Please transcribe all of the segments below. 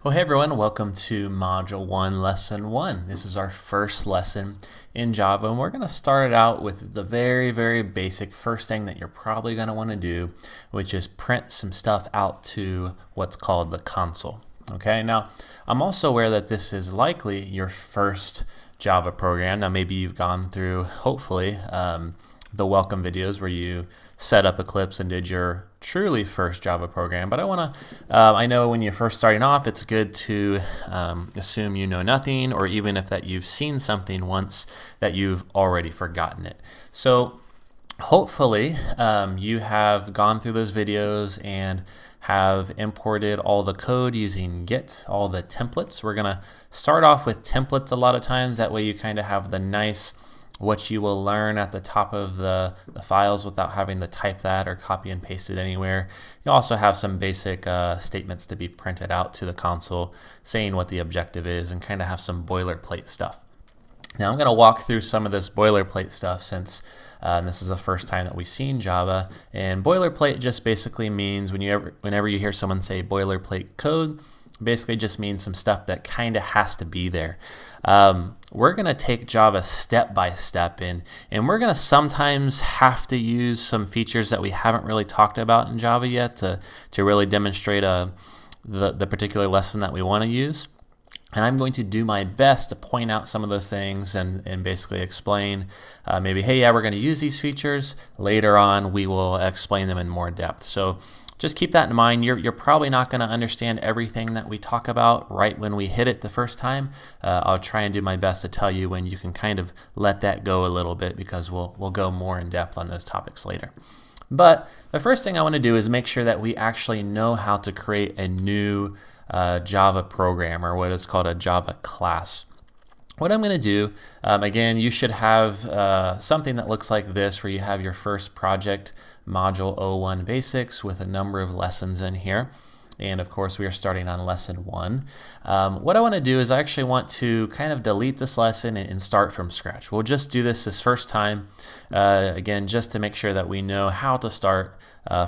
Well, hey everyone, welcome to Module 1, Lesson 1. This is our first lesson in Java, and we're going to start it out with the very basic first thing that you're probably going to want to do, which is print some stuff out to what's called the console. Okay, now I'm also aware that this is likely your first Java program. Now maybe you've gone through, hopefully, the welcome videos where you set up Eclipse and did your truly first Java program. But I know when you're first starting off, it's good to assume you know nothing, or even if that you've seen something once that you've already forgotten it. So hopefully you have gone through those videos and have imported all the code using Git, all the templates. We're gonna start off with templates a lot of times. That way you kind of have the nice what you will learn at the top of the files without having to type that or copy and paste it anywhere. You also have some basic statements to be printed out to the console saying what the objective is, and kind of have some boilerplate stuff. Now I'm going to walk through some of this boilerplate stuff since this is the first time that we've seen Java. And boilerplate just basically means whenever you hear someone say boilerplate code, basically just means some stuff that kind of has to be there. We're going to take Java step by step, and we're going to sometimes have to use some features that we haven't really talked about in Java yet to really demonstrate the particular lesson that we want to use. And I'm going to do my best to point out some of those things and basically explain maybe, hey, yeah, we're going to use these features. Later on, we will explain them in more depth. So just keep that in mind. You're probably not going to understand everything that we talk about right when we hit it the first time. I'll try and do my best to tell you when you can kind of let that go a little bit, because we'll go more in depth on those topics later. But the first thing I want to do is make sure that we actually know how to create a new Java program, or what is called a Java class. What I'm going to do, again, you should have something that looks like this, where you have your first project, Module 01 Basics, with a number of lessons in here. And of course, we are starting on Lesson 1. What I want to do is I actually want to kind of delete this lesson and start from scratch. We'll just do this first time, again, just to make sure that we know how to start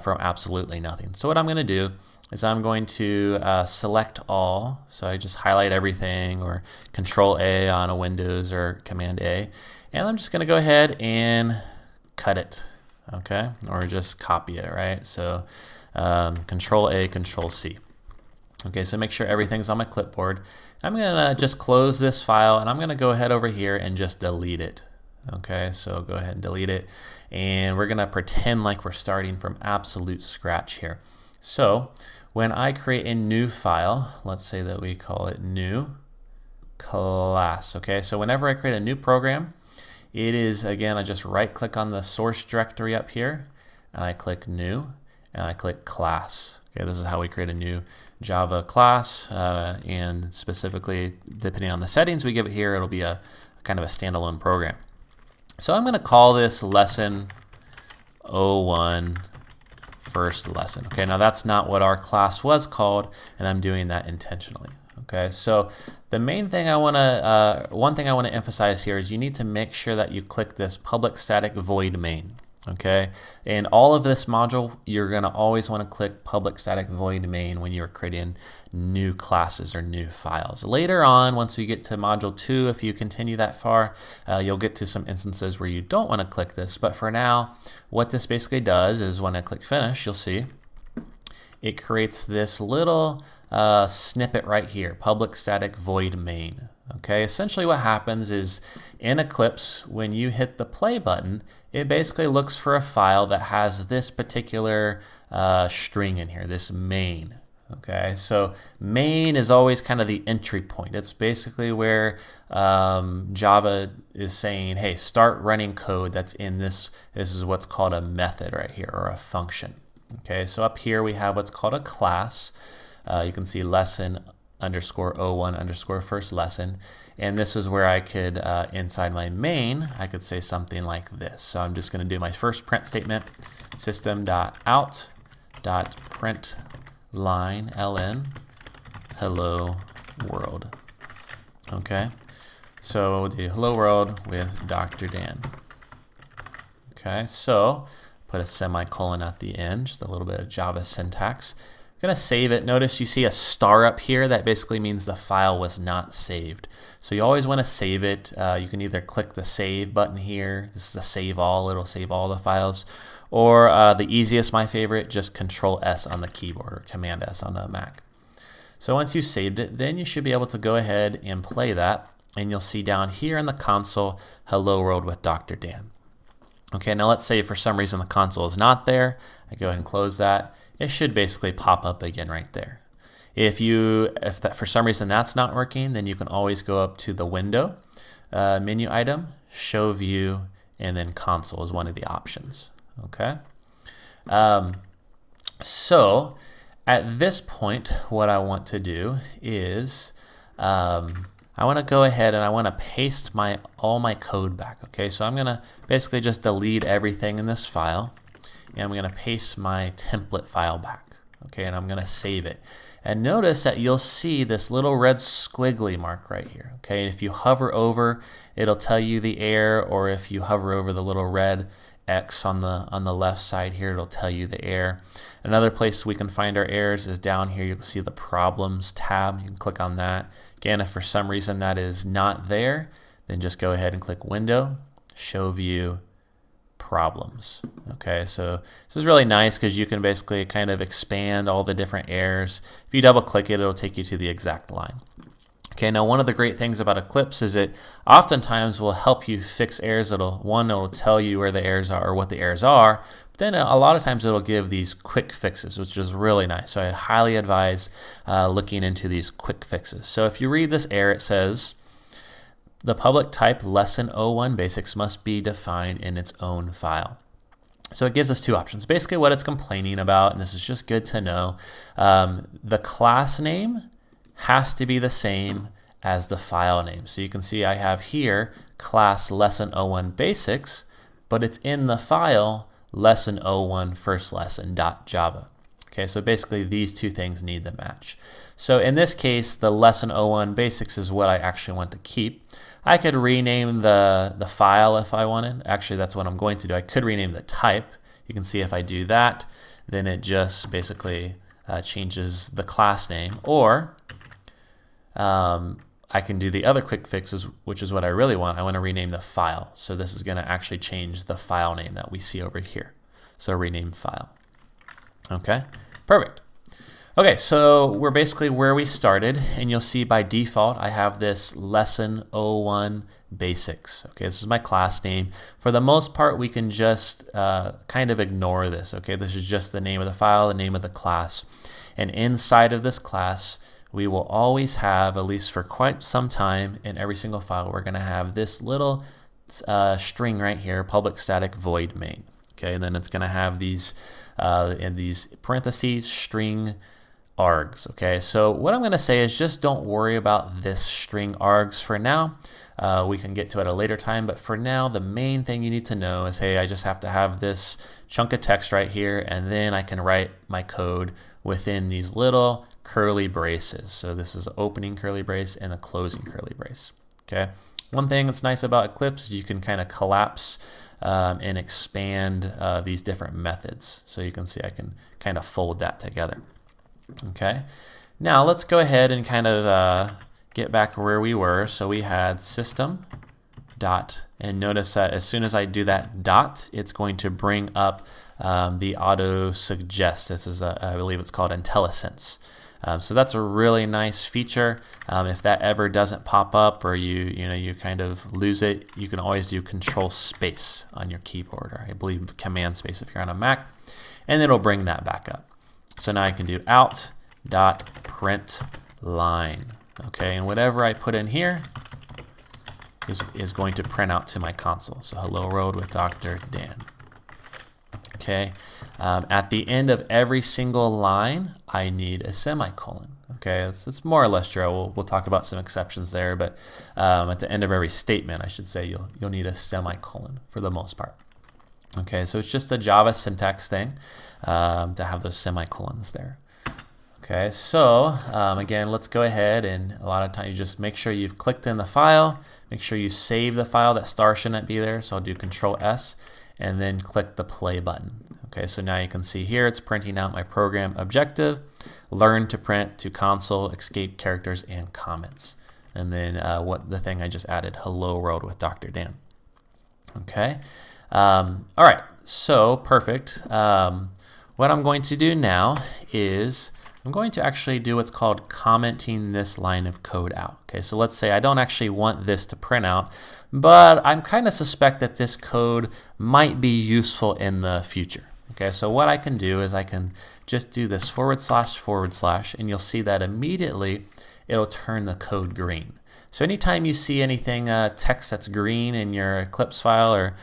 from absolutely nothing. So what I'm going to do is I'm going to select all. So I just highlight everything, or Control A on a Windows, or Command A. And I'm just going to go ahead and cut it, okay? Or just copy it, right? So Control A, Control C. Okay, so make sure everything's on my clipboard. I'm going to just close this file, and I'm going to go ahead over here and just delete it. Okay, so go ahead and delete it. And we're going to pretend like we're starting from absolute scratch here. So when I create a new file, let's say that we call it new class. Okay, so whenever I create a new program, it is, again, I just right click on the source directory up here, and I click new, and I click class. Okay, this is how we create a new Java class, and specifically, depending on the settings we give it here, it'll be a kind of a standalone program. So I'm going to call this lesson 01 first lesson. Okay, now that's not what our class was called, and I'm doing that intentionally. Okay, so the main thing one thing I want to emphasize here is you need to make sure that you click this public static void main. Okay, in all of this module, you're going to always want to click public static void main when you're creating new classes or new files. Later on, once we get to module 2, if you continue that far, you'll get to some instances where you don't want to click this. But for now, what this basically does is when I click finish, you'll see it creates this little snippet right here, public static void main. Okay, essentially what happens is in Eclipse, when you hit the play button, it basically looks for a file that has this particular string in here, this main. Okay, so main is always kind of the entry point. It's basically where Java is saying, hey, start running code that's in this. This is what's called a method right here, or a function. Okay, so up here we have what's called a class. You can see lesson underscore 01 underscore first lesson, and this is where I could inside my main I could say something like this. So I'm just going to do my first print statement, System.out.println hello world. Okay, so we'll do hello world with Dr. Dan. Okay, so put a semicolon at the end, just a little bit of Java syntax. going to save it. Notice you see a star up here. That basically means the file was not saved. So you always want to save it. You can either click the Save button here. This is a Save All. It'll save all the files. Or the easiest, my favorite, just Control S on the keyboard or Command S on the Mac. So once you saved it, then you should be able to go ahead and play that. And you'll see down here in the console, Hello World with Dr. Dan. Okay, now let's say for some reason the console is not there. I go ahead and close that. It should basically pop up again right there. If that for some reason that's not working, then you can always go up to the Window menu item, Show View, and then Console is one of the options. Okay. So at this point, what I want to do is I want to go ahead and I want to paste all my code back. Okay, so I'm going to basically just delete everything in this file, and I'm going to paste my template file back. Okay, and I'm going to save it. And notice that you'll see this little red squiggly mark right here. Okay, and if you hover over, it'll tell you the error, or if you hover over the little red X on the left side here, it'll tell you the error. Another place we can find our errors is down here. You can see the Problems tab. You can click on that. Again, if for some reason that is not there, then just go ahead and click Window, Show View, Problems. Okay, so this is really nice because you can basically kind of expand all the different errors. If you double click it, it'll take you to the exact line. Okay, now one of the great things about Eclipse is it oftentimes will help you fix errors. It'll tell you where the errors are or what the errors are, but then a lot of times it'll give these quick fixes, which is really nice. So I highly advise looking into these quick fixes. So if you read this error, it says, the public type lesson 01 basics must be defined in its own file. So it gives us two options. Basically what it's complaining about, and this is just good to know, the class name has to be the same as the file name. So you can see I have here class lesson 01 basics, but it's in the file lesson 01 first lesson.java. Okay, so basically these two things need to match. So in this case, the lesson 01 basics is what I actually want to keep. I could rename the file if I wanted. Actually, that's what I'm going to do. I could rename the type. You can see if I do that, then it just basically changes the class name. Or I can do the other quick fixes, which is what I really want. I want to rename the file. So this is going to actually change the file name that we see over here. So rename file. Okay, perfect. Okay, so we're basically where we started, and you'll see by default I have this lesson 01 basics. Okay, this is my class name. For the most part, we can just kind of ignore this. Okay, this is just the name of the file, the name of the class. And inside of this class, we will always have, at least for quite some time, in every single file, we're going to have this little string right here, public static void main. Okay, and then it's going to have these in these parentheses string args. Okay, so what I'm going to say is just don't worry about this string args for now. We can get to it at a later time, but for now, the main thing you need to know is, hey, I just have to have this chunk of text right here, and then I can write my code within these little curly braces. So this is an opening curly brace and a closing curly brace. Okay. One thing that's nice about Eclipse is you can kind of collapse and expand these different methods. So you can see I can kind of fold that together. Okay. Now let's go ahead and kind of get back where we were. So we had system dot, and notice that as soon as I do that dot, it's going to bring up the auto suggest. This is I believe it's called IntelliSense. So that's a really nice feature. If that ever doesn't pop up, or you kind of lose it, you can always do Control Space on your keyboard, or I believe Command Space if you're on a Mac, and it'll bring that back up. So now I can do out.println. Okay, and whatever I put in here is going to print out to my console. So hello world with Dr. Dan. Okay, at the end of every single line, I need a semicolon. Okay, it's more or less true. We'll talk about some exceptions there, but at the end of every statement, I should say, you'll need a semicolon for the most part. Okay, so it's just a Java syntax thing to have those semicolons there. Okay, so again, let's go ahead, and a lot of times you just make sure you've clicked in the file, make sure you save the file. That star shouldn't be there, so I'll do Control S and then click the play button. Okay, so now you can see here it's printing out my program objective, learn to print to console, escape characters, and comments. And then what the thing I just added, hello world with Dr. Dan. Okay, all right, so perfect. What I'm going to do now is I'm going to actually do what's called commenting this line of code out. Okay, so let's say I don't actually want this to print out, but I'm kind of suspect that this code might be useful in the future. Okay, so what I can do is I can just do this // and you'll see that immediately it'll turn the code green. So anytime you see anything, text that's green in your Eclipse file, or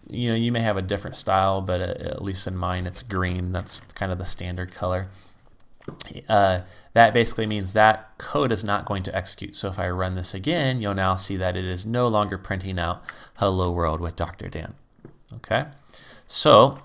you may have a different style, but at least in mine it's green. That's kind of the standard color. That basically means that code is not going to execute. So if I run this again, you'll now see that it is no longer printing out hello world with Dr. Dan. Okay, so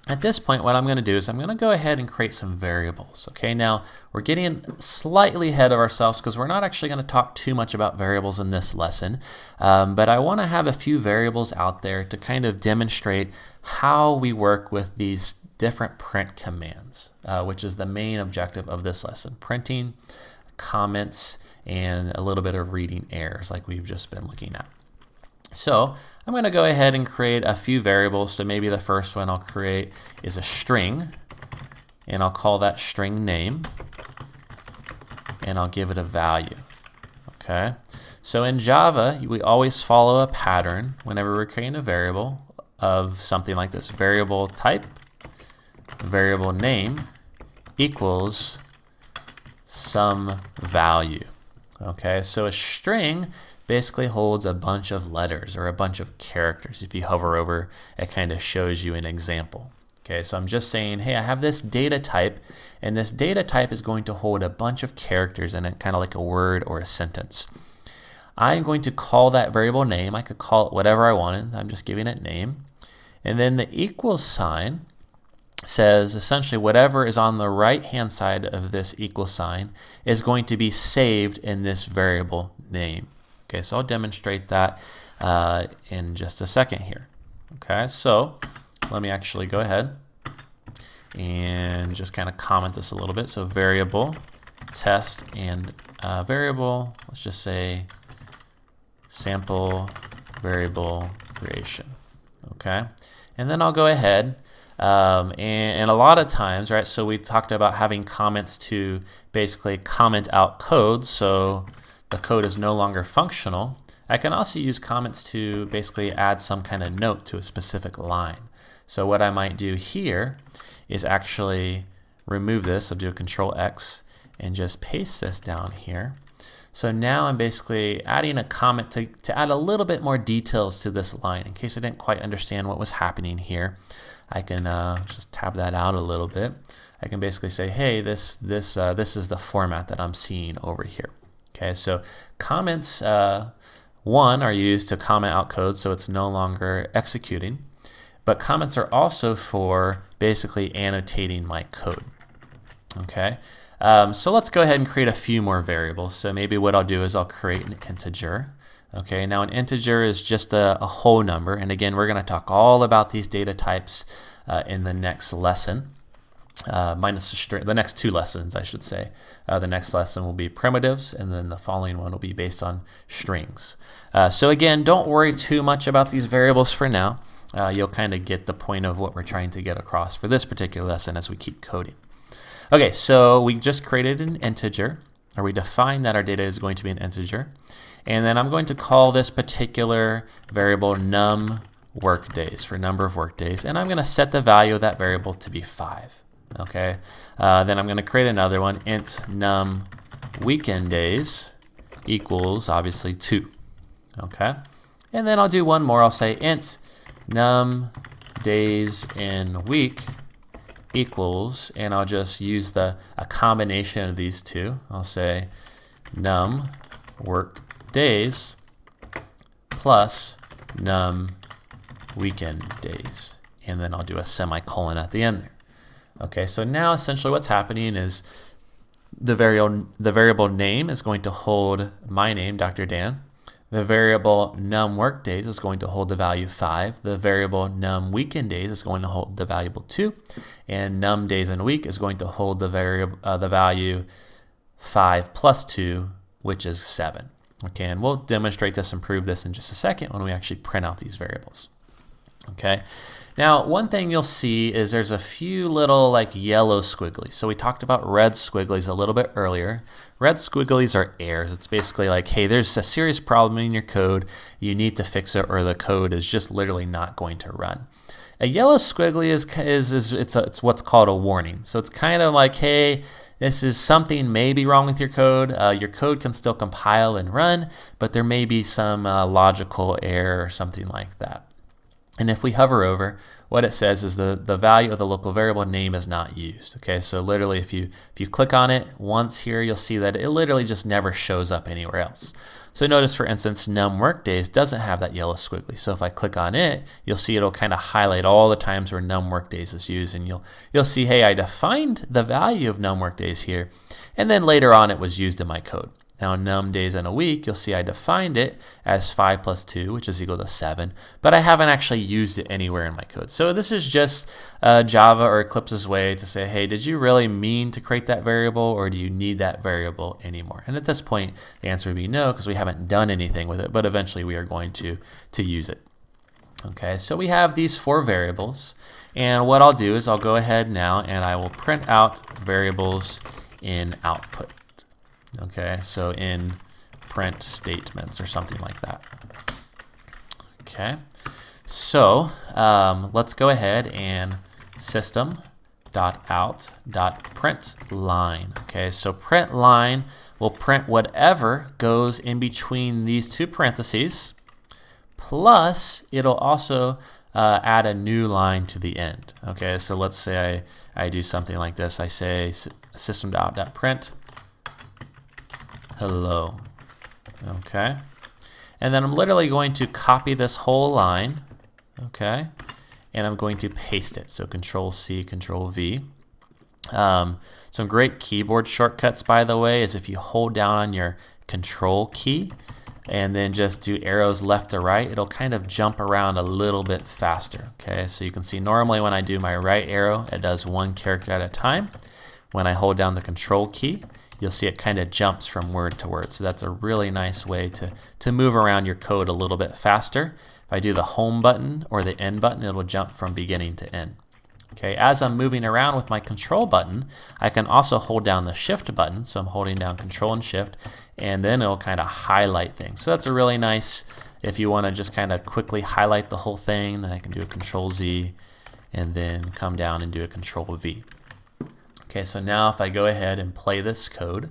at this point, what I'm going to do is I'm going to go ahead and create some variables. Okay, now we're getting slightly ahead of ourselves because we're not actually going to talk too much about variables in this lesson, but I want to have a few variables out there to kind of demonstrate how we work with these different print commands, which is the main objective of this lesson: printing, comments, and a little bit of reading errors like we've just been looking at. So I'm going to go ahead and create a few variables. So maybe the first one I'll create is a string, and I'll call that string name, and I'll give it a value. Okay, so in Java, we always follow a pattern whenever we're creating a variable of something like this: variable type, variable name equals some value. Okay, so a string basically holds a bunch of letters or a bunch of characters. If you hover over, it kind of shows you an example. Okay, so I'm just saying, hey, I have this data type, and this data type is going to hold a bunch of characters in it, kind of like a word or a sentence. I'm going to call that variable name. I could call it whatever I wanted. I'm just giving it name. And then the equals sign says essentially whatever is on the right hand side of this equal sign is going to be saved in this variable name. Okay, so I'll demonstrate that in just a second here. Okay, so let me actually go ahead and just kind of comment this a little bit. So variable test and variable, let's just say sample variable creation. Okay, and then I'll go ahead and a lot of times, right, so we talked about having comments to basically comment out code, so the code is no longer functional. I can also use comments to basically add some kind of note to a specific line. So what I might do here is actually remove this. I'll do a Control X and just paste this down here. So now I'm basically adding a comment to add a little bit more details to this line. In case I didn't quite understand what was happening here, I can just tab that out a little bit. I can basically say, hey, this is the format that I'm seeing over here. Okay, so comments 1 are used to comment out code, so it's no longer executing. But comments are also for basically annotating my code. Okay, so let's go ahead and create a few more variables. So maybe what I'll do is I'll create an integer. Okay, now an integer is just a whole number, and again, we're going to talk all about these data types in the next lesson. Minus the string, the next two lessons, I should say. The next lesson will be primitives, and then the following one will be based on strings. So again, don't worry too much about these variables for now. You'll kind of get the point of what we're trying to get across for this particular lesson as we keep coding. Okay, so we just created an integer, or we defined that our data is going to be an integer, and then I'm going to call this particular variable num workdays, for number of workdays, and I'm going to set the value of that variable to be 5. Okay, then I'm going to create another one, int num weekend days equals obviously 2. Okay, and then I'll do one more. I'll say int num days in week equals, and I'll just use a combination of these two. I'll say num work days plus num weekend days, and then I'll do a semicolon at the end there. Okay, so now essentially what's happening is the variable name is going to hold my name, Dr. Dan. The variable num workdays is going to hold the value 5. The variable num weekend days is going to hold the variable 2. And num days in a week is going to hold the value 5 plus 2, which is 7. Okay, and we'll demonstrate this and prove this in just a second when we actually print out these variables. Okay, now one thing you'll see is there's a few little like yellow squigglies. So we talked about red squigglies a little bit earlier. Red squigglies are errors. It's basically like, hey, there's a serious problem in your code. You need to fix it, or the code is just literally not going to run. A yellow squiggly is what's called a warning. So it's kind of like, hey, this is something may be wrong with your code. Your code can still compile and run, but there may be some logical error or something like that. And if we hover over, what it says is the value of the local variable name is not used. Okay, so literally if you click on it once here, you'll see that it literally just never shows up anywhere else. So notice, for instance, num workdays doesn't have that yellow squiggly. So if I click on it, you'll see it'll kind of highlight all the times where num workdays is used, and you'll see, hey, I defined the value of num workdays here, and then later on it was used in my code. Now num days in a week, you'll see I defined it as 5 plus 2, which is equal to 7, but I haven't actually used it anywhere in my code. So this is just Java or Eclipse's way to say, hey, did you really mean to create that variable, or do you need that variable anymore? And at this point, the answer would be no, because we haven't done anything with it, but eventually we are going to use it. Okay, so we have these 4 variables, and what I'll do is I'll go ahead now and I will print out variables in output. Okay, so in print statements or something like that. Okay, so let's go ahead and System.out.println. Okay, so println will print whatever goes in between these 2 parentheses, plus it'll also add a new line to the end. Okay, so let's say I do something like this. I say System.out.print hello. Okay, and then I'm literally going to copy this whole line, okay, and I'm going to paste it. So Control C, Control V. Some great keyboard shortcuts, by the way, is if you hold down on your Control key and then just do arrows left to right, it'll kind of jump around a little bit faster. Okay, so you can see normally when I do my right arrow, it does 1 character at a time. When I hold down the Control key, you'll see it kind of jumps from word to word. So that's a really nice way to move around your code a little bit faster. If I do the home button or the end button, it'll jump from beginning to end. Okay, as I'm moving around with my control button, I can also hold down the shift button. So I'm holding down control and shift, and then it'll kind of highlight things. So that's a really nice, if you want to just kind of quickly highlight the whole thing, then I can do a Control Z and then come down and do a Control V. Okay, so now if I go ahead and play this code,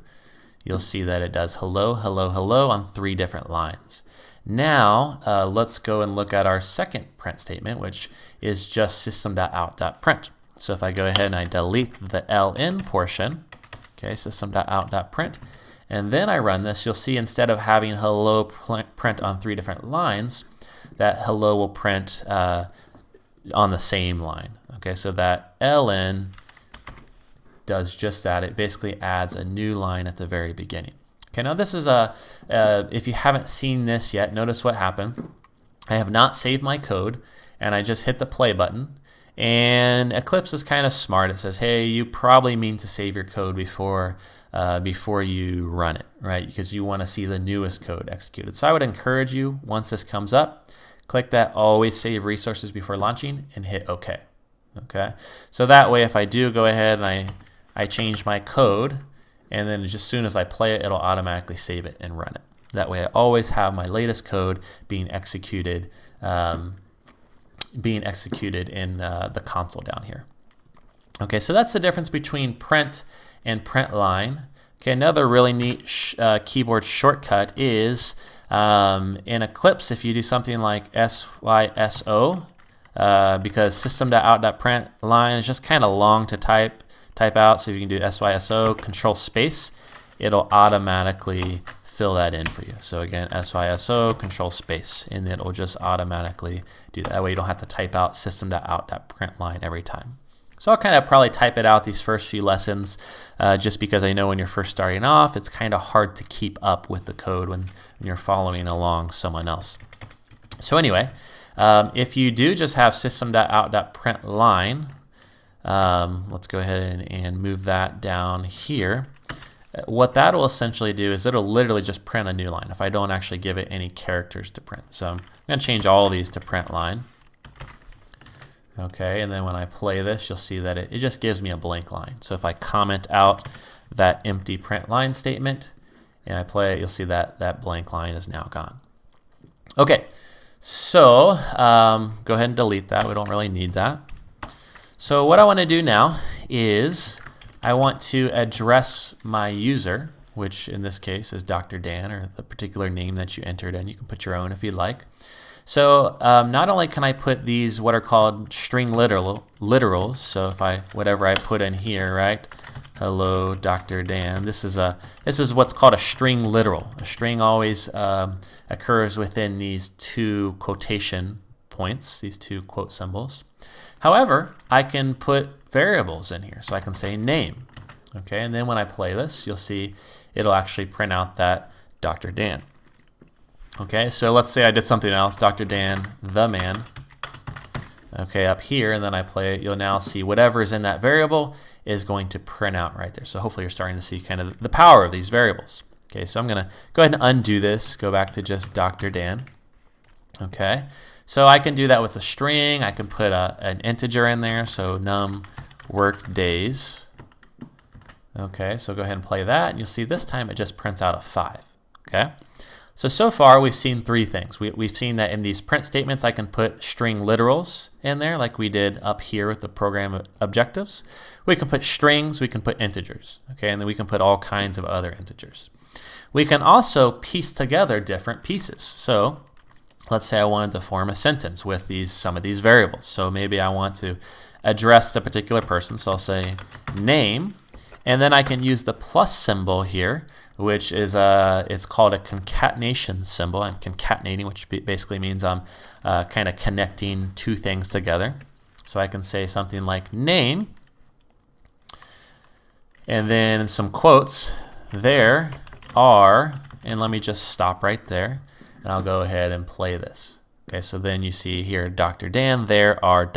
you'll see that it does hello, hello, hello on 3 different lines. Now, let's go and look at our second print statement, which is just System.out.print. So if I go ahead and I delete the ln portion, okay, System.out.print, and then I run this, you'll see instead of having hello print on 3 different lines, that hello will print on the same line. Okay, so that ln does just that. It basically adds a new line at the very beginning. Okay, now this is if you haven't seen this yet, notice what happened. I have not saved my code, and I just hit the play button, and Eclipse is kind of smart. It says, hey, you probably mean to save your code before you run it, right? Because you want to see the newest code executed. So I would encourage you, once this comes up, click that always save resources before launching and hit OK. Okay, so that way if I do go ahead and I change my code, and then just as soon as I play it, it'll automatically save it and run it. That way I always have my latest code being executed in the console down here. Okay, so that's the difference between print and println. Okay, another really neat keyboard shortcut is in Eclipse, if you do something like SYSO, because System.out.println is just kind of long to type out, so if you can do SYSO, Control Space, it'll automatically fill that in for you. So again, SYSO, Control Space, and it'll just automatically do that. That way you don't have to type out System.out.println every time. So I'll kind of probably type it out these first few lessons just because I know when you're first starting off, it's kind of hard to keep up with the code when you're following along someone else. So anyway, if you do just have System.out.println, let's go ahead and move that down here. What that will essentially do is it'll literally just print a new line if I don't actually give it any characters to print. So I'm going to change all of these to print line. Okay, and then when I play this, you'll see that it just gives me a blank line. So if I comment out that empty print line statement and I play it, you'll see that that blank line is now gone. Okay, so go ahead and delete that. We don't really need that. So what I want to do now is I want to address my user, which in this case is Dr. Dan, or the particular name that you entered in. You can put your own if you'd like. So not only can I put these what are called string literals, so if whatever I put in here, right? Hello, Dr. Dan. This is what's called a string literal. A string always occurs within these two quotation points, these two quote symbols. However, I can put variables in here, so I can say name. Okay, and then when I play this, you'll see it'll actually print out that Dr. Dan. Okay, so let's say I did something else, Dr. Dan, the man. Okay, up here, and then I play it, you'll now see whatever is in that variable is going to print out right there. So hopefully you're starting to see kind of the power of these variables. Okay, so I'm going to go ahead and undo this, go back to just Dr. Dan. Okay, so I can do that with a string. I can put an integer in there, so num work days. Okay, so go ahead and play that, and you'll see this time it just prints out a 5. Okay. So far we've seen three things. We've seen that in these print statements I can put string literals in there like we did up here with the program objectives. We can put strings, we can put integers, okay, and then we can put all kinds of other integers. We can also piece together different pieces. So let's say I wanted to form a sentence with some of these variables. So maybe I want to address the particular person, so I'll say name, and then I can use the plus symbol here, which is it's called a concatenation symbol. I'm concatenating, which basically means I'm kind of connecting two things together. So I can say something like name, and then some quotes, there are, and let me just stop right there, and I'll go ahead and play this. Okay, so then you see here, Dr. Dan, there are ...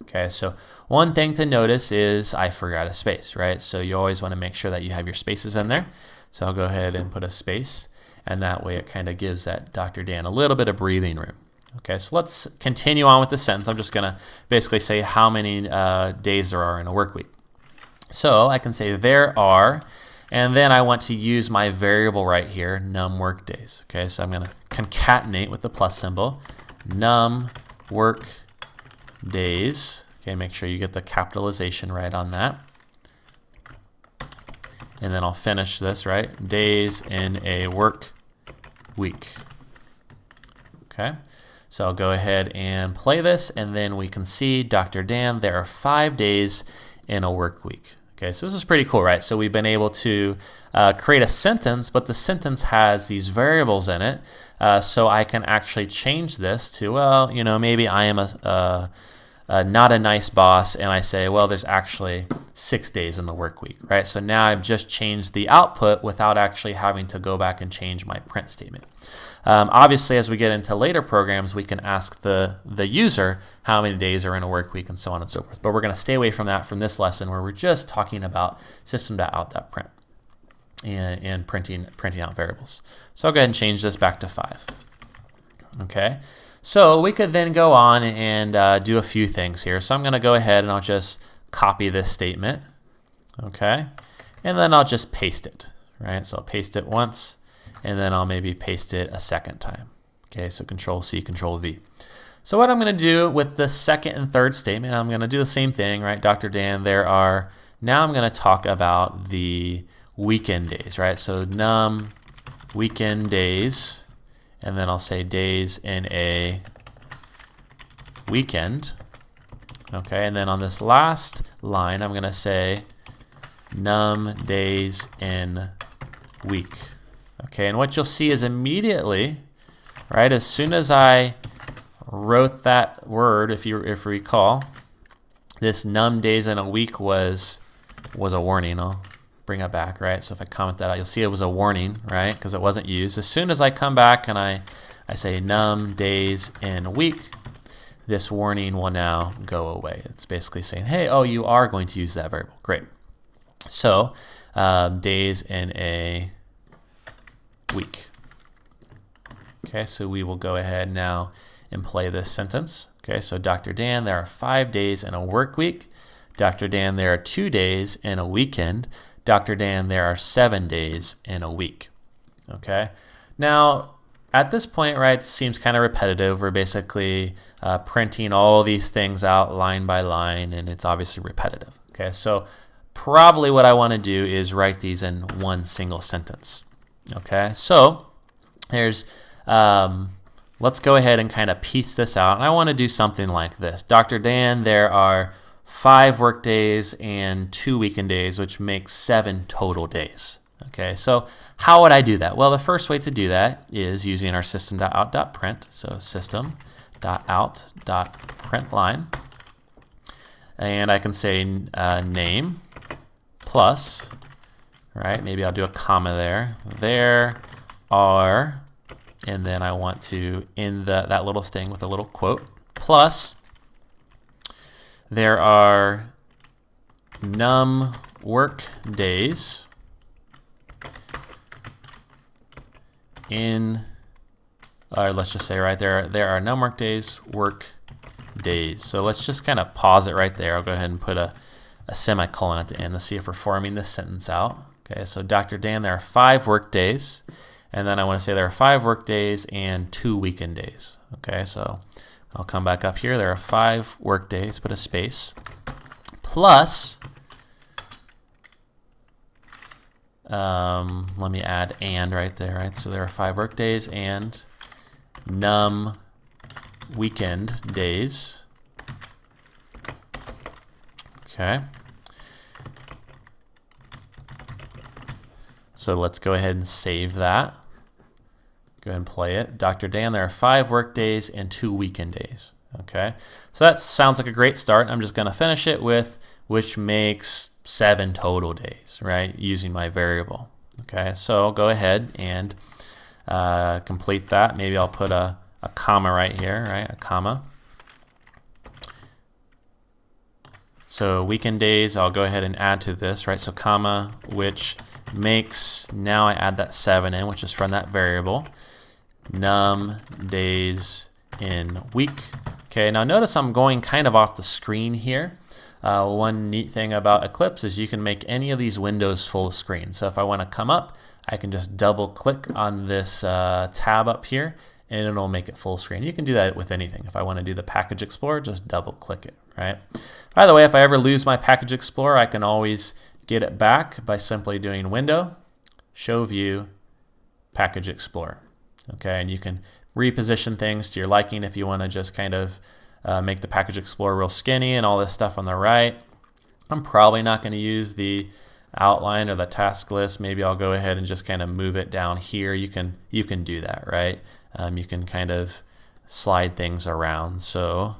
Okay, so one thing to notice is I forgot a space, right? So you always want to make sure that you have your spaces in there. So I'll go ahead and put a space, and that way it kind of gives that Dr. Dan a little bit of breathing room. Okay, so let's continue on with the sentence. I'm just going to basically say how many days there are in a work week. So I can say there are, and then I want to use my variable right here, num work days. Okay, so I'm going to concatenate with the plus symbol, num work days. Okay, make sure you get the capitalization right on that. And then I'll finish this, right? Days in a work week. Okay, so I'll go ahead and play this, and then we can see Dr. Dan, there are 5 days in a work week. Okay, so this is pretty cool, right? So we've been able to create a sentence, but the sentence has these variables in it. So I can actually change this to, well, you know, maybe I am not a nice boss, and I say, well, there's actually 6 days in the work week, right? So now I've just changed the output without actually having to go back and change my print statement. Obviously, as we get into later programs, we can ask the user how many days are in a work week and so on and so forth. But we're going to stay away from that from this lesson where we're just talking about System.out.print and printing out variables. So I'll go ahead and change this back to 5. Okay. So we could then go on and do a few things here. So I'm going to go ahead and I'll just copy this statement, okay, and then I'll just paste it, right? So I'll paste it once, and then I'll maybe paste it a second time. Okay, so Control C, Control V. So what I'm going to do with the second and third statement, I'm going to do the same thing, right? Dr. Dan, there are, now I'm going to talk about the weekend days, right? So num weekend days, and then I'll say days in a weekend. Okay, and then on this last line, I'm going to say num days in week. Okay, and what you'll see is immediately, right, as soon as I wrote that word, if you recall, this num days in a week was a warning. I'll bring it back, right? So if I comment that out, you'll see it was a warning, right? Because it wasn't used. As soon as I come back and I say num days in a week, this warning will now go away. It's basically saying, hey, oh, you are going to use that variable. Great. So days in a week. Okay, so we will go ahead now and play this sentence. Okay, so Dr. Dan, there are 5 days in a work week. Dr. Dan, there are 2 days in a weekend. Dr. Dan, there are 7 days in a week. Okay, now at this point, right, it seems kind of repetitive. We're basically printing all these things out line by line, and it's obviously repetitive. Okay, so probably what I want to do is write these in one single sentence. Okay, so there's let's go ahead and kind of piece this out. And I want to do something like this. Dr. Dan, there are 5 work days and 2 weekend days, which makes 7 total days. Okay, so how would I do that? Well, the first way to do that is using our System.out.print. So System.out.println. And I can say name plus, right? Maybe I'll do a comma there. There are, and then I want to end that little thing with a little quote, plus there are num work days in, or let's just say right there are num work days, work days. So let's just kind of pause it right there. I'll go ahead and put a semicolon at the end. Let's see if we're forming this sentence out. Okay, so Dr. Dan, there are 5 work days, and then I want to say there are 5 work days and 2 weekend days. Okay, so I'll come back up here. There are 5 work days, put a space, plus, let me add and right there, right? So there are 5 work days and num weekend days. Okay. So let's go ahead and save that. Go ahead and play it. Dr. Dan, there are 5 work days and 2 weekend days. Okay, so that sounds like a great start. I'm just going to finish it with which makes 7 total days, right, using my variable. Okay, so I'll go ahead and complete that. Maybe I'll put a comma right here, right, a comma. So weekend days, I'll go ahead and add to this, right, so comma, which makes, now I add that 7 in, which is from that variable, num days in week. Okay, now notice I'm going kind of off the screen here. One neat thing about Eclipse is you can make any of these windows full screen. So if I want to come up, I can just double click on this tab up here and it'll make it full screen. You can do that with anything. If I want to do the Package Explorer, just double click it, right? By the way, if I ever lose my Package Explorer, I can always get it back by simply doing Window, Show View, Package Explorer. Okay, and you can reposition things to your liking if you want to just kind of make the Package Explorer real skinny and all this stuff on the right. I'm probably not going to use the outline or the task list. Maybe I'll go ahead and just kind of move it down here. You can do that, right? You can kind of slide things around. So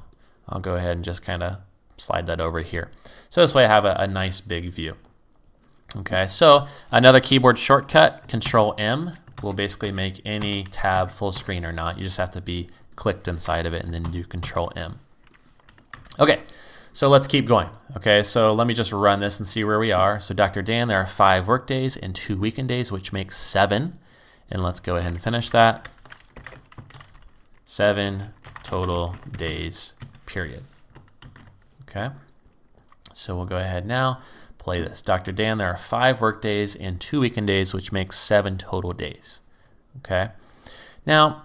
I'll go ahead and just kind of slide that over here. So this way I have a nice big view. Okay, so another keyboard shortcut, Control M, will basically make any tab full screen or not. You just have to be clicked inside of it and then do Control M. Okay, so let's keep going. Okay, so let me just run this and see where we are. So Dr. Dan, there are 5 work days and 2 weekend days, which makes 7. And let's go ahead and finish that. 7 total days, period. Okay, so we'll go ahead now, play this. Dr. Dan, there are 5 work days and 2 weekend days, which makes 7 total days. Okay, now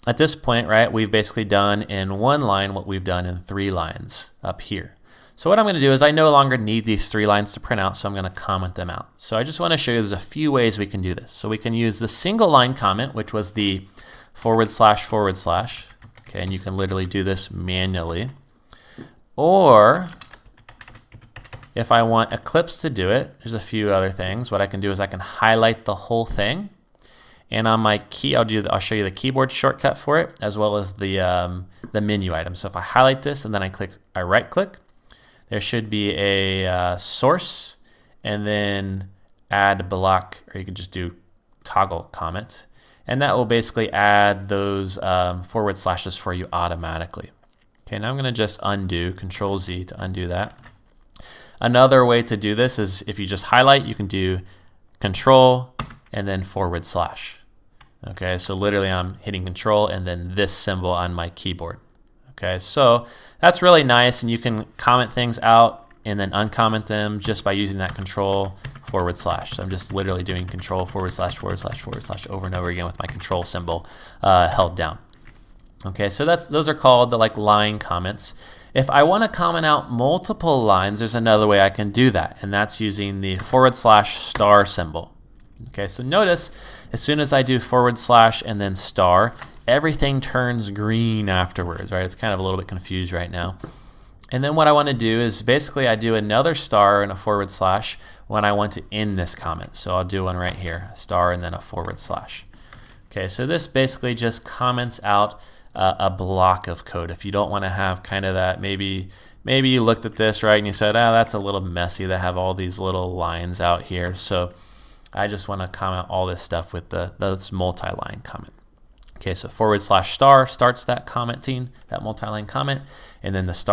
at this point, right, we've basically done in 1 line what we've done in 3 lines up here. So what I'm going to do is I no longer need these 3 lines to print out, so I'm going to comment them out. So I just want to show you there's a few ways we can do this. So we can use the single line comment, which was the //. Okay, and you can literally do this manually. Or if I want Eclipse to do it, there's a few other things. What I can do is I can highlight the whole thing. And on my key, I'll show you the keyboard shortcut for it, as well as the menu item. So if I highlight this and then I right click, there should be a source, and then add block, or you could just do toggle comment, and that will basically add those forward slashes for you automatically. Okay, now I'm going to just undo, Control Z to undo that. Another way to do this is if you just highlight, you can do Control and then forward slash. Okay, so literally I'm hitting Control and then this symbol on my keyboard. Okay, so that's really nice, and you can comment things out and then uncomment them just by using that Control forward slash. So I'm just literally doing Control forward slash forward slash forward slash over and over again with my Control symbol held down. Okay, so those are called the line comments. If I want to comment out multiple lines, there's another way I can do that, and that's using the / symbol. Okay, so notice as soon as I do / and then star, everything turns green afterwards, right? It's kind of a little bit confused right now. And then what I want to do is basically I do another star and a / when I want to end this comment. So I'll do one right here, star and then a /. Okay, so this basically just comments out a block of code. If you don't want to have kind of that, maybe you looked at this, right, and you said, that's a little messy to have all these little lines out here. So I just want to comment all this stuff with this multi-line comment. Okay, so / starts that commenting, that multi-line comment, and then the * /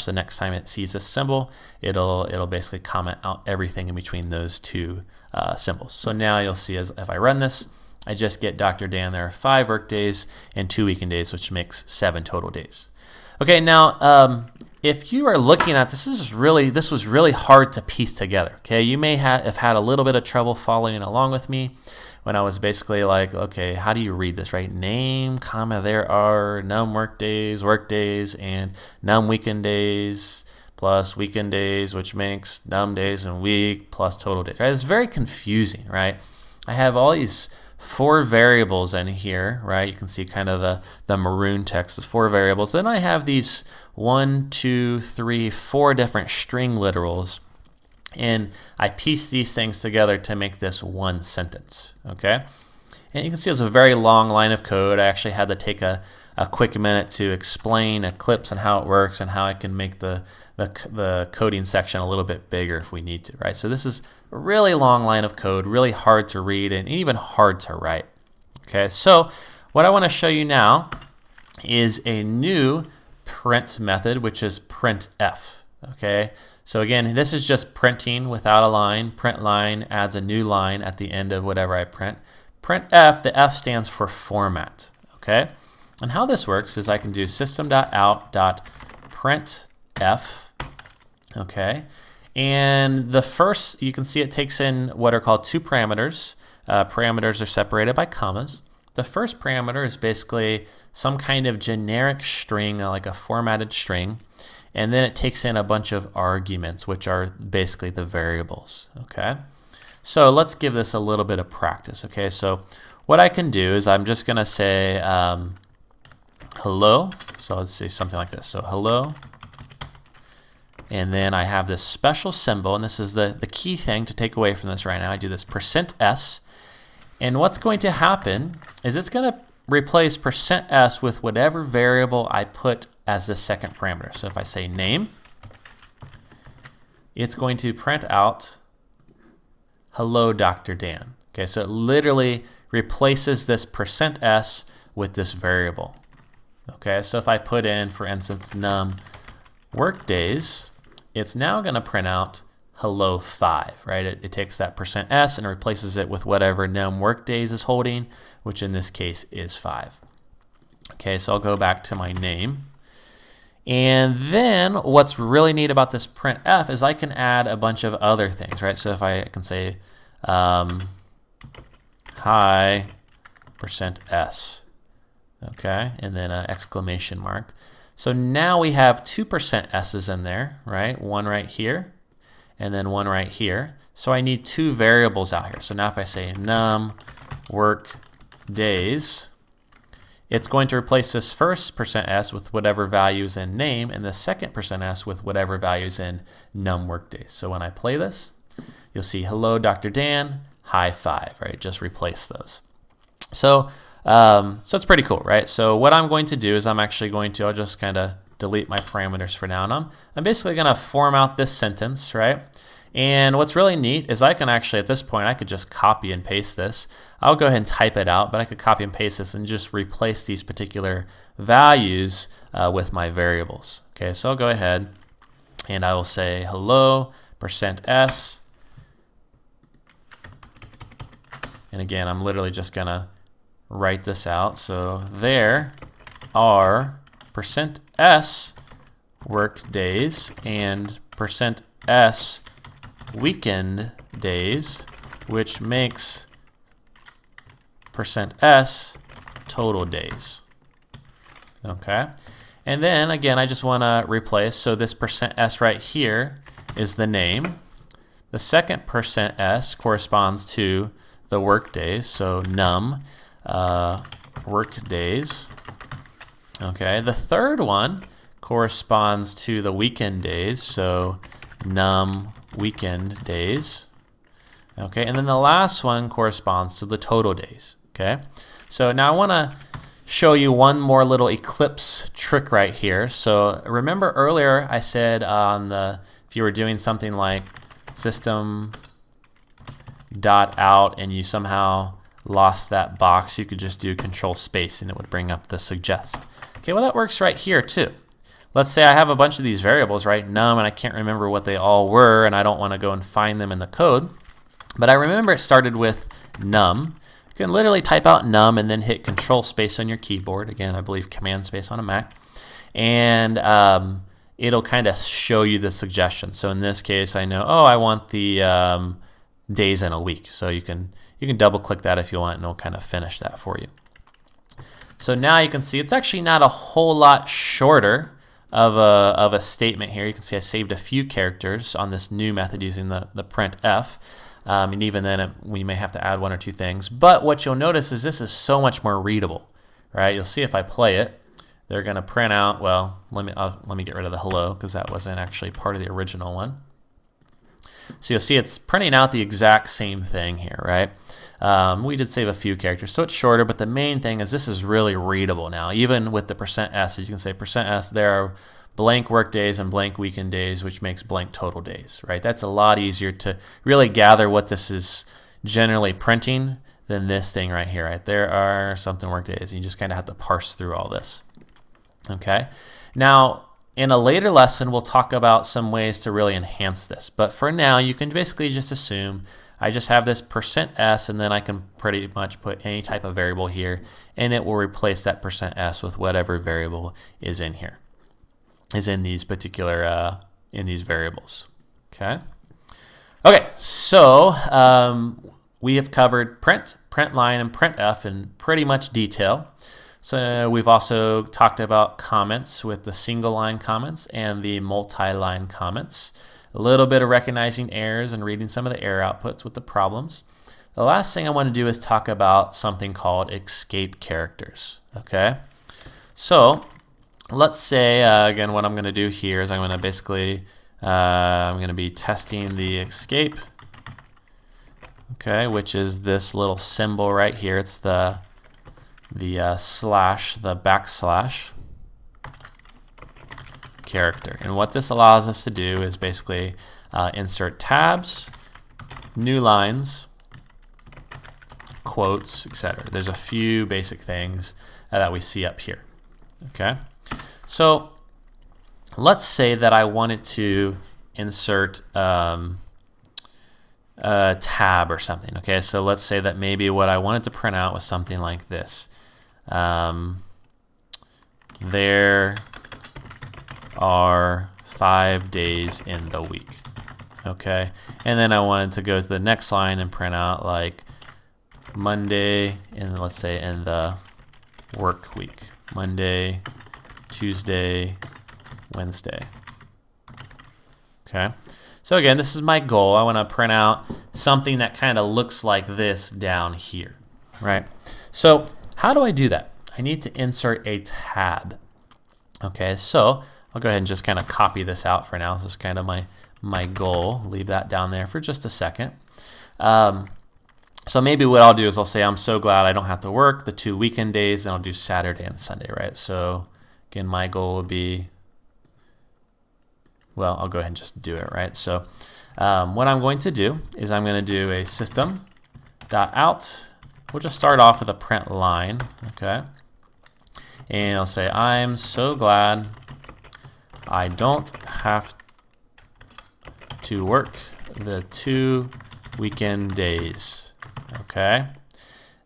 the next time it sees this symbol, it'll basically comment out everything in between those two symbols. So now you'll see as if I run this, I just get Dr. Dan there 5 work days and 2 weekend days, which makes 7 total days. Okay, now if you are looking at this, this was really hard to piece together. Okay, you may have had a little bit of trouble following along with me when I was basically like, okay, how do you read this, right? Name, comma, there are num work days, and num weekend days plus weekend days, which makes num days and week plus total days, right? It's very confusing, right? I have all these 4 variables in here, right? You can see kind of the maroon text is 4 variables. Then I have these 1, 2, 3, 4 different string literals, and I piece these things together to make this one sentence, okay? And you can see it's a very long line of code. I actually had to take a quick minute to explain Eclipse and how it works and how I can make the coding section a little bit bigger if we need to, right? So this is a really long line of code, really hard to read and even hard to write. Okay, so what I want to show you now is a new print method, which is printf. Okay, so again, this is just printing without a line. Print line adds a new line at the end of whatever I print. Printf, the F stands for format. Okay, and how this works is I can do System.out.printf. Okay, and the first, you can see it takes in what are called 2 parameters. Parameters are separated by commas. The first parameter is basically some kind of generic string, like a formatted string, and then it takes in a bunch of arguments, which are basically the variables. Okay, so let's give this a little bit of practice. Okay, so what I can do is I'm just going to say hello. So let's say something like this. So hello. And then I have this special symbol, and this is the key thing to take away from this right now. I do this %s, and what's going to happen is it's going to replace %s with whatever variable I put as the second parameter. So if I say name, it's going to print out hello, Dr. Dan. Okay, so it literally replaces this %s with this variable. Okay, so if I put in, for instance, num work days, it's now going to print out hello 5, right? It takes that %s and replaces it with whatever num work days is holding, which in this case is 5. Okay, so I'll go back to my name. And then what's really neat about this printf is I can add a bunch of other things, right? So if I can say hi %s, okay, and then an exclamation mark. So now we have 2 %s's in there, right? One right here, and then one right here. So I need 2 variables out here. So now if I say num work days, it's going to replace this first %s with whatever values in name, and the second %s with whatever values in num work days. So when I play this, you'll see hello, Dr. Dan, high 5, right? Just replace those. So it's pretty cool, right? So what I'm going to do is I'll just kind of delete my parameters for now. And I'm basically going to form out this sentence, right? And what's really neat is I can actually, at this point, I could just copy and paste this. I'll go ahead and type it out, but I could copy and paste this and just replace these particular values with my variables. Okay, so I'll go ahead and I will say hello %s. And again, I'm literally just going to write this out. So there are %s work days and %s weekend days, which makes %s total days. Okay, and then again, I just want to replace, so this %s right here is the name. The second %s corresponds to the work days, so num work days. Okay, the third one corresponds to the weekend days, so num weekend days. Okay, and then the last one corresponds to the total days. Okay, so now I want to show you one more little Eclipse trick right here. So remember earlier I said if you were doing something like System.out and you somehow lost that box, you could just do Control Space and it would bring up the suggest. Okay, well that works right here too. Let's say I have a bunch of these variables, right, num, and I can't remember what they all were, and I don't want to go and find them in the code. But I remember it started with num. You can literally type out num and then hit Control Space on your keyboard. Again, I believe Command Space on a Mac. And it'll kind of show you the suggestion. So in this case, I know, oh, I want the days in a week. So you can double click that if you want, and it'll kind of finish that for you. So now you can see it's actually not a whole lot shorter of a statement here. You can see I saved a few characters on this new method using the printf. And even then we may have to add one or two things. But what you'll notice is this is so much more readable, right? You'll see if I play it, they're going to print out, well, let me get rid of the hello because that wasn't actually part of the original one. So you'll see it's printing out the exact same thing here, right? We did save a few characters, so it's shorter, but the main thing is this is really readable now. Even with the %s, as you can say %s, there are blank work days and blank weekend days, which makes blank total days, right? That's a lot easier to really gather what this is generally printing than this thing right here, right? There are something work days. You just kind of have to parse through all this. Okay, now in a later lesson, we'll talk about some ways to really enhance this. But for now, you can basically just assume I just have this %s, and then I can pretty much put any type of variable here, and it will replace that %s with whatever variable is in here, is in these particular, in these variables. Okay. Okay, so we have covered print, println, and printf in pretty much detail. So we've also talked about comments with the single line comments and the multi-line comments. A little bit of recognizing errors and reading some of the error outputs with the problems. The last thing I want to do is talk about something called escape characters. Okay, so let's say again, what I'm going to do here is I'm going to basically I'm going to be testing the escape. Okay, which is this little symbol right here. It's the backslash character. And what this allows us to do is basically insert tabs, new lines, quotes, etc. There's a few basic things that we see up here. Okay, so let's say that I wanted to insert a tab or something. Okay, so let's say that maybe what I wanted to print out was something like this. There are 5 days in the week. Okay, and then I wanted to go to the next line and print out like Monday, and let's say in the work week, Monday, Tuesday, Wednesday. Okay, so again, this is my goal. I want to print out something that kind of looks like this down here, right? So how do I do that? I need to insert a tab. Okay, so I'll go ahead and just kind of copy this out for now. This is kind of my goal. Leave that down there for just a second. So maybe what I'll do is I'll say I'm so glad I don't have to work the 2 weekend days, and I'll do Saturday and Sunday, right? So again, my goal would be well, I'll go ahead and just do it, right? So what I'm going to do is I'm going to do a System.out. We'll just start off with a print line, okay? And I'll say, I'm so glad I don't have to work the 2 weekend days, okay?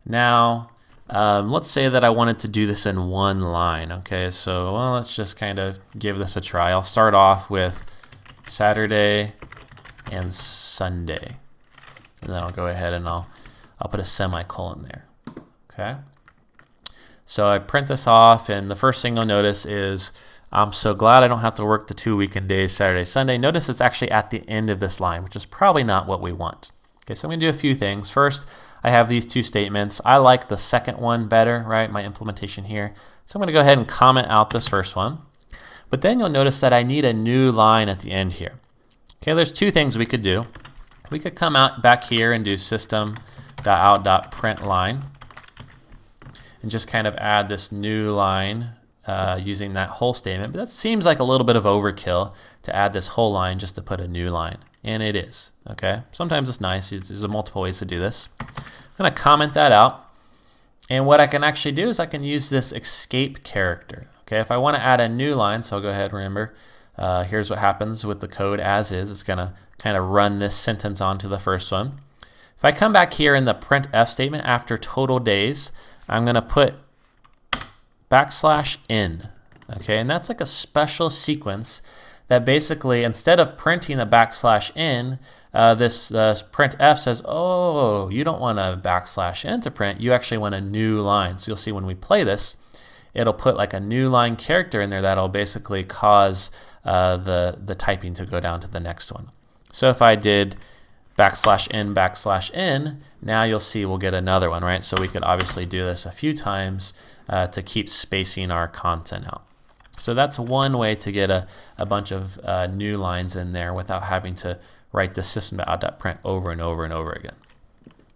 Now, let's say that I wanted to do this in one line, okay? So, well, let's just kind of give this a try. I'll start off with Saturday and Sunday. And then I'll go ahead and I'll put a semicolon there, okay? So I print this off, and the first thing you'll notice is I'm so glad I don't have to work the 2 weekend days, Saturday, Sunday. Notice it's actually at the end of this line, which is probably not what we want. Okay, so I'm going to do a few things. First, I have these 2 statements. I like the second one better, right, my implementation here. So I'm going to go ahead and comment out this first one. But then you'll notice that I need a new line at the end here. Okay, there's 2 things we could do. We could come out back here and do System.out.println and just kind of add this new line using that whole statement. But that seems like a little bit of overkill to add this whole line just to put a new line. And it is, okay? Sometimes it's nice. There's multiple ways to do this. I'm going to comment that out. And what I can actually do is I can use this escape character. Okay, if I want to add a new line, so I'll go ahead and remember, here's what happens with the code as is. It's going to kind of run this sentence onto the first one. If I come back here in the printf statement after total days, I'm going to put \n, okay, and that's like a special sequence that basically, instead of printing the \n, this printf says, oh, you don't want a \n to print, you actually want a new line. So you'll see when we play this, it'll put like a new line character in there that'll basically cause the typing to go down to the next one. So if I did \n, now you'll see we'll get another one, right? So we could obviously do this a few times to keep spacing our content out. So that's one way to get a bunch of new lines in there without having to write the System.out.print over and over and over again.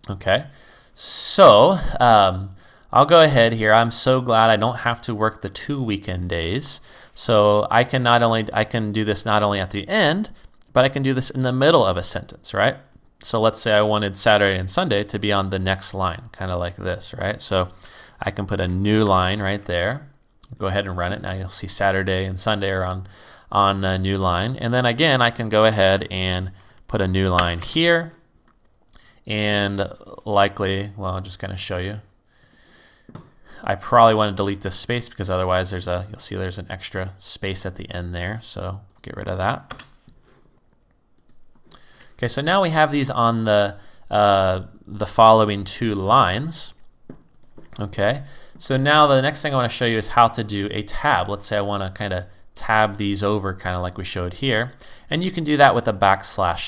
Okay, so I'll go ahead here. I'm so glad I don't have to work the 2 weekend days. So I can do this not only at the end, but I can do this in the middle of a sentence, right? So let's say I wanted Saturday and Sunday to be on the next line, kind of like this, right? So I can put a new line right there. Go ahead and run it. Now you'll see Saturday and Sunday are on a new line. And then again, I can go ahead and put a new line here. And likely, well, I'll just kind of show you. I probably want to delete this space because otherwise you'll see there's an extra space at the end there. So get rid of that. Okay, so now we have these on the following 2 lines. Okay, so now the next thing I want to show you is how to do a tab. Let's say I want to kind of tab these over kind of like we showed here. And you can do that with a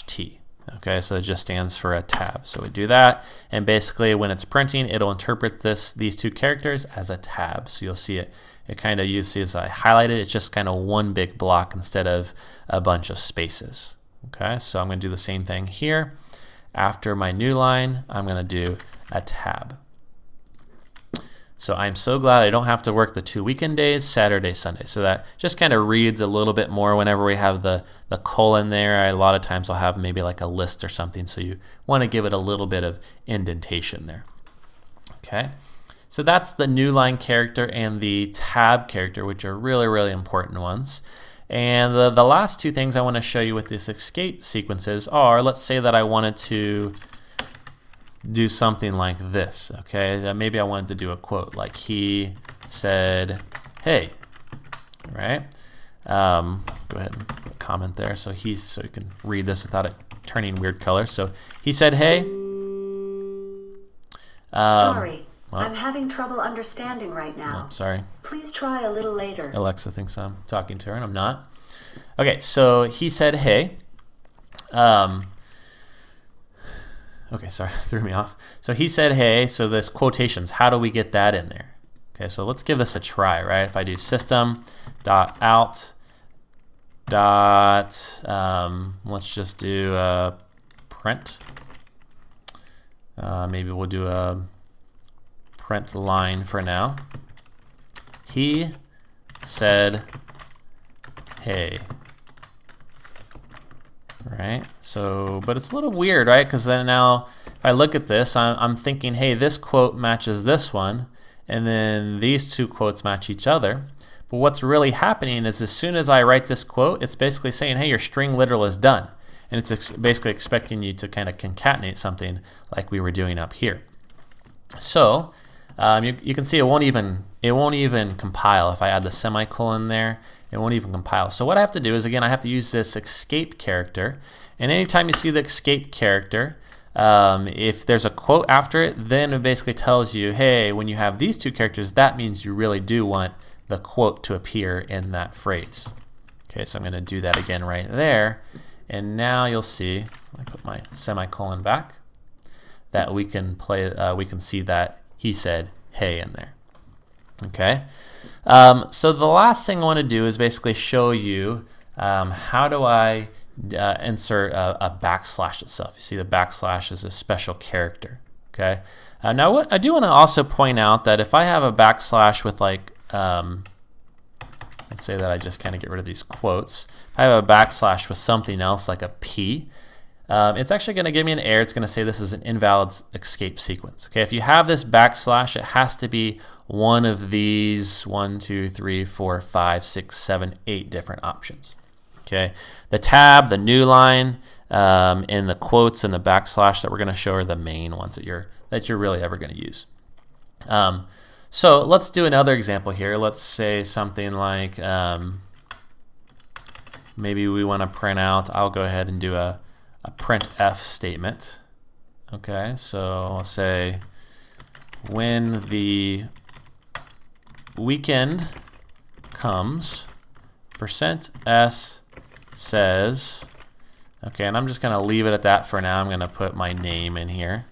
\t. Okay, so it just stands for a tab. So we do that, and basically when it's printing, it'll interpret these 2 characters as a tab. So you'll see it kind of, you see as I highlighted, it's just kind of one big block instead of a bunch of spaces. Okay, so I'm going to do the same thing here. After my new line, I'm going to do a tab. So I'm so glad I don't have to work the 2 weekend days, Saturday, Sunday. So that just kind of reads a little bit more whenever we have the colon there. A lot of times I'll have maybe like a list or something, so you want to give it a little bit of indentation there. Okay, so that's the new line character and the tab character, which are really, really important ones. And the last 2 things I want to show you with these escape sequences are, let's say that I wanted to do something like this, okay? Maybe I wanted to do a quote like, he said, hey, right? Go ahead and put a comment there so you can read this without it turning weird colors. So he said, hey. Sorry, I'm having trouble understanding right now. Oh, sorry. Please try a little later. Alexa thinks I'm talking to her and I'm not. Okay, so he said, hey. Okay, sorry, threw me off. So he said, hey, so this quotations, how do we get that in there? Okay, so let's give this a try, right? If I do System.out. Let's just do print. Maybe we'll do a print line for now. He said, hey. right? So, but it's a little weird, right? Because then now, if I look at this, I'm thinking, hey, this quote matches this one, and then these two quotes match each other. But what's really happening is as soon as I write this quote, it's basically saying, hey, your string literal is done. And it's basically expecting you to kind of concatenate something like we were doing up here. So you can see it won't even compile. If I add the semicolon there, it won't even compile. So what I have to do is, again, I have to use this escape character. And anytime you see the escape character, if there's a quote after it, then it basically tells you, hey, when you have these two characters, that means you really do want the quote to appear in that phrase. Okay, so I'm going to do that again right there. And now you'll see, I put my semicolon back, that we can see that he said hey in there. Okay, so the last thing I want to do is basically show you how do I insert a backslash itself. You see the backslash is a special character. Okay, now what I do want to also point out that if I have a backslash with like let's say that I just kind of get rid of these quotes. If I have a backslash with something else like a P, it's actually going to give me an error. It's going to say this is an invalid escape sequence. Okay, if you have this backslash, it has to be one of these 1, 2, 3, 4, 5, 6, 7, 8 different options. Okay, the tab, the new line, and the quotes and the backslash that we're going to show are the main ones that you're really ever going to use. So let's do another example here. Let's say something like maybe we want to print out. I'll go ahead and do a printf statement. Okay, so I'll say when the weekend comes, %s says, okay, and I'm just going to leave it at that for now. I'm going to put my name in here.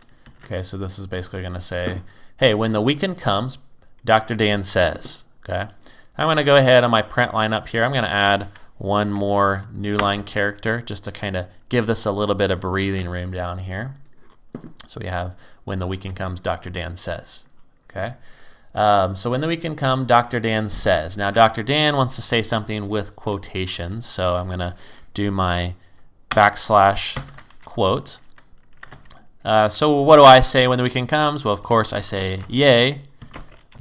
Okay, so this is basically going to say, hey, when the weekend comes, Dr. Dan says. Okay, I'm going to go ahead on my print line up here. I'm going to add one more new line character just to kind of give this a little bit of breathing room down here. So we have when the weekend comes, Dr. Dan says. Okay, so when the weekend comes, Dr. Dan says. Now Dr. Dan wants to say something with quotations, so I'm going to do my backslash quote. So what do I say when the weekend comes? Well, of course I say, yay,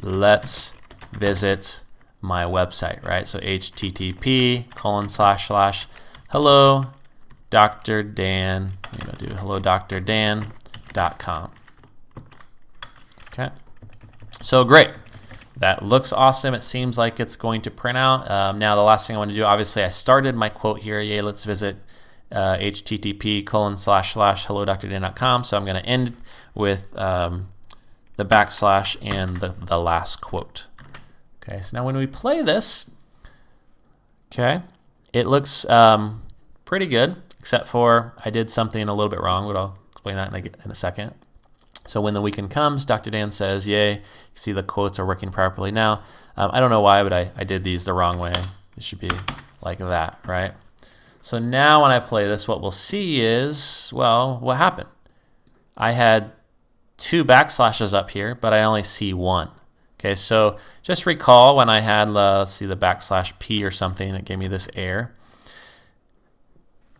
let's visit my website, right? So http:// hello Dan, do hellodrdan.com. Okay, so great. That looks awesome. It seems like it's going to print out. Now the last thing I want to do, obviously I started my quote here, yay, let's visit http:// hellodrdan.com. So I'm going to end with the backslash and the last quote. Okay, so now when we play this, okay, it looks pretty good, except for I did something a little bit wrong, but I'll explain that in a second. So when the weekend comes, Dr. Dan says, yay. You see the quotes are working properly now. I don't know why, but I did these the wrong way. It should be like that, right? So now when I play this, what we'll see is, well, what happened? I had 2 backslashes up here, but I only see 1. Okay, so just recall when I had, let's see, the backslash P or something, it gave me this error.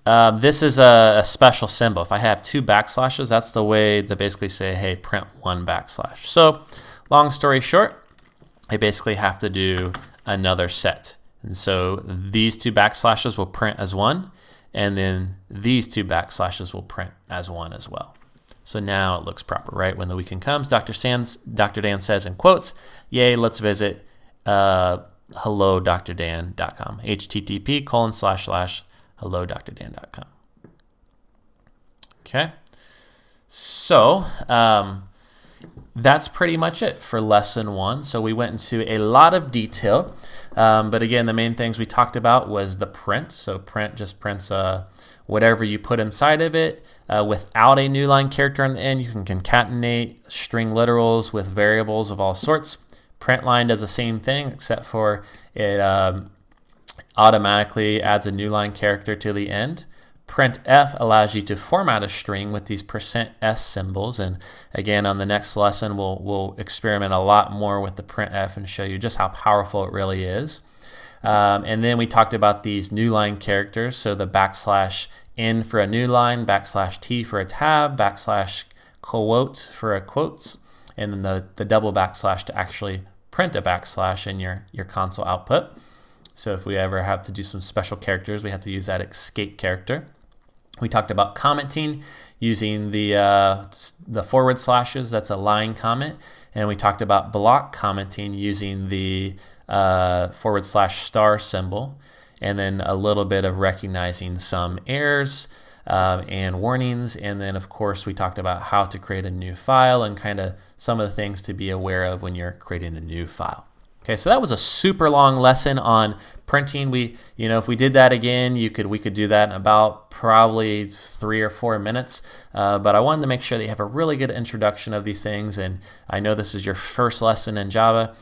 This is a special symbol. If I have 2 backslashes, that's the way to basically say, hey, print 1 backslash. So long story short, I basically have to do another set. And so these 2 backslashes will print as 1, and then these 2 backslashes will print as 1 as well. So now it looks proper, right? When the weekend comes, Dr. Dan says in quotes, yay, let's visit hellodrdan.com, http:// hellodrdan.com. Okay, so that's pretty much it for lesson 1. So we went into a lot of detail, but again, the main things we talked about was the print. So print just prints whatever you put inside of it. Without a new line character on the end, you can concatenate string literals with variables of all sorts. Print line does the same thing, except for it automatically adds a new line character to the end. Printf allows you to format a string with these %s symbols, and again on the next lesson we'll experiment a lot more with the printf and show you just how powerful it really is. And then we talked about these new line characters. So the backslash n for a new line, backslash t for a tab, backslash quote for a quotes, and then the double backslash to actually print a backslash in your console output. So if we ever have to do some special characters, we have to use that escape character. We talked about commenting using the forward slashes. That's a line comment. And we talked about block commenting using the /* symbol. And then a little bit of recognizing some errors and warnings. And then, of course, we talked about how to create a new file and kind of some of the things to be aware of when you're creating a new file. Okay, so that was a super long lesson on printing. If we did that again, we could do that in about probably 3 or 4 minutes. But I wanted to make sure that you have a really good introduction of these things. And I know this is your first lesson in Java.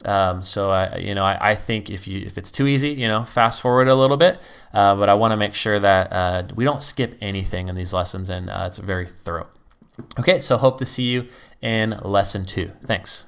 So I think if it's too easy, fast forward a little bit. But I want to make sure that we don't skip anything in these lessons, and it's very thorough. Okay, so hope to see you in lesson 2. Thanks.